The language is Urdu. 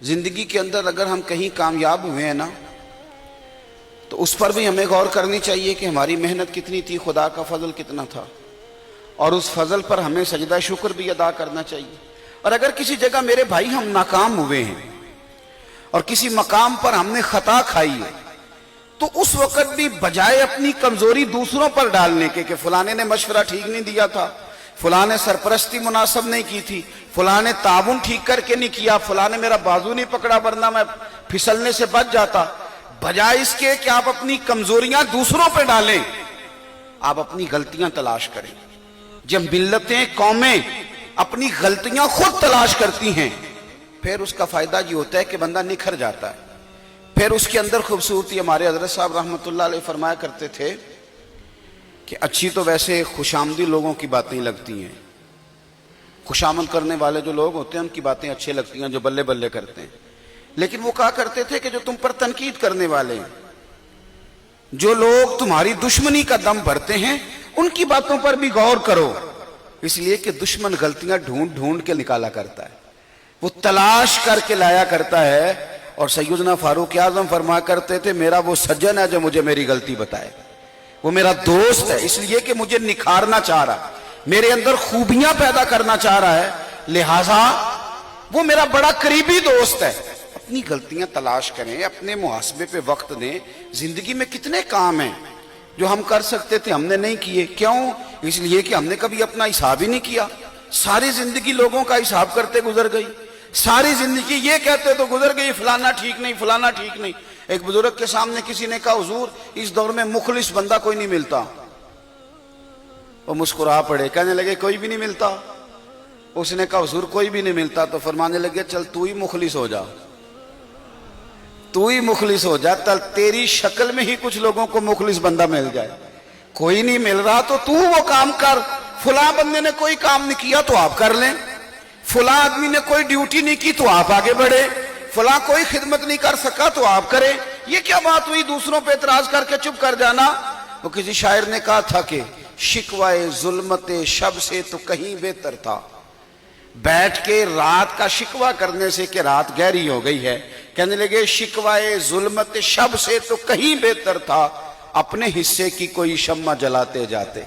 زندگی کے اندر اگر ہم کہیں کامیاب ہوئے ہیں نا تو اس پر بھی ہمیں غور کرنی چاہیے کہ ہماری محنت کتنی تھی، خدا کا فضل کتنا تھا، اور اس فضل پر ہمیں سجدہ شکر بھی ادا کرنا چاہیے۔ اور اگر کسی جگہ میرے بھائی ہم ناکام ہوئے ہیں اور کسی مقام پر ہم نے خطا کھائی ہے تو اس وقت بھی بجائے اپنی کمزوری دوسروں پر ڈالنے کے کہ فلانے نے مشورہ ٹھیک نہیں دیا تھا، فلاں نے سرپرستی مناسب نہیں کی تھی، فلاں نے تعاون ٹھیک کر کے نہیں کیا، فلاں نے میرا بازو نہیں پکڑا ورنہ میں پھسلنے سے بچ جاتا، بجائے اس کے کہ آپ اپنی کمزوریاں دوسروں پہ ڈالیں، آپ اپنی غلطیاں تلاش کریں۔ جب ملتیں، قومیں اپنی غلطیاں خود تلاش کرتی ہیں پھر اس کا فائدہ یہ ہوتا ہے کہ بندہ نکھر جاتا ہے، پھر اس کے اندر خوبصورتی۔ ہمارے حضرت صاحب رحمۃ اللہ علیہ فرمایا کرتے تھے کہ اچھی تو ویسے خوش آمدی لوگوں کی باتیں لگتی ہیں، خوش آمد کرنے والے جو لوگ ہوتے ہیں ان کی باتیں اچھی لگتی ہیں، جو بلے بلے کرتے ہیں، لیکن وہ کہا کرتے تھے کہ جو تم پر تنقید کرنے والے ہیں، جو لوگ تمہاری دشمنی کا دم بھرتے ہیں، ان کی باتوں پر بھی غور کرو، اس لیے کہ دشمن غلطیاں ڈھونڈ ڈھونڈ کے نکالا کرتا ہے، وہ تلاش کر کے لایا کرتا ہے۔ اور سیدنا فاروق اعظم فرمایا کرتے تھے میرا وہ سجن ہے جو مجھے میری غلطی بتائے، وہ میرا دوست ہے اس لیے کہ مجھے نکھارنا چاہ رہا ہے، میرے اندر خوبیاں پیدا کرنا چاہ رہا ہے، لہٰذا وہ میرا بڑا قریبی دوست ہے۔ اپنی غلطیاں تلاش کریں، اپنے محاسبے پہ وقت دیں۔ زندگی میں کتنے کام ہیں جو ہم کر سکتے تھے ہم نے نہیں کیے، کیوں؟ اس لیے کہ ہم نے کبھی اپنا حساب ہی نہیں کیا۔ ساری زندگی لوگوں کا حساب کرتے گزر گئی، ساری زندگی یہ کہتے تو گزر گئی فلانا ٹھیک نہیں، فلانا ٹھیک نہیں۔ ایک بزرگ کے سامنے کسی نے کہا حضور اس دور میں مخلص بندہ کوئی نہیں ملتا، وہ مسکرا پڑے، کہنے لگے کوئی بھی نہیں ملتا؟ اس نے کہا حضور کوئی بھی نہیں ملتا، تو فرمانے لگے چل تو ہی مخلص ہو جا، تو ہی مخلص ہو جا، تیری شکل میں ہی کچھ لوگوں کو مخلص بندہ مل جائے۔ کوئی نہیں مل رہا تو وہ کام کر، فلاں بندے نے کوئی کام نہیں کیا تو آپ کر لیں، فلاں آدمی نے کوئی ڈیوٹی نہیں کی تو آپ آگے بڑھے، فلاں کوئی خدمت نہیں کر سکا تو آپ کریں۔ یہ کیا بات ہوئی دوسروں پہ اعتراض کر کے چپ کر جانا؟ وہ کسی شاعر نے کہا تھا کہ شکوائے ظلمت شب سے تو کہیں بہتر تھا، بیٹھ کے رات کا شکوہ کرنے سے کہ رات گہری ہو گئی ہے، کہنے لگے شکوائے ظلمت شب سے تو کہیں بہتر تھا، اپنے حصے کی کوئی شمع جلاتے جاتے۔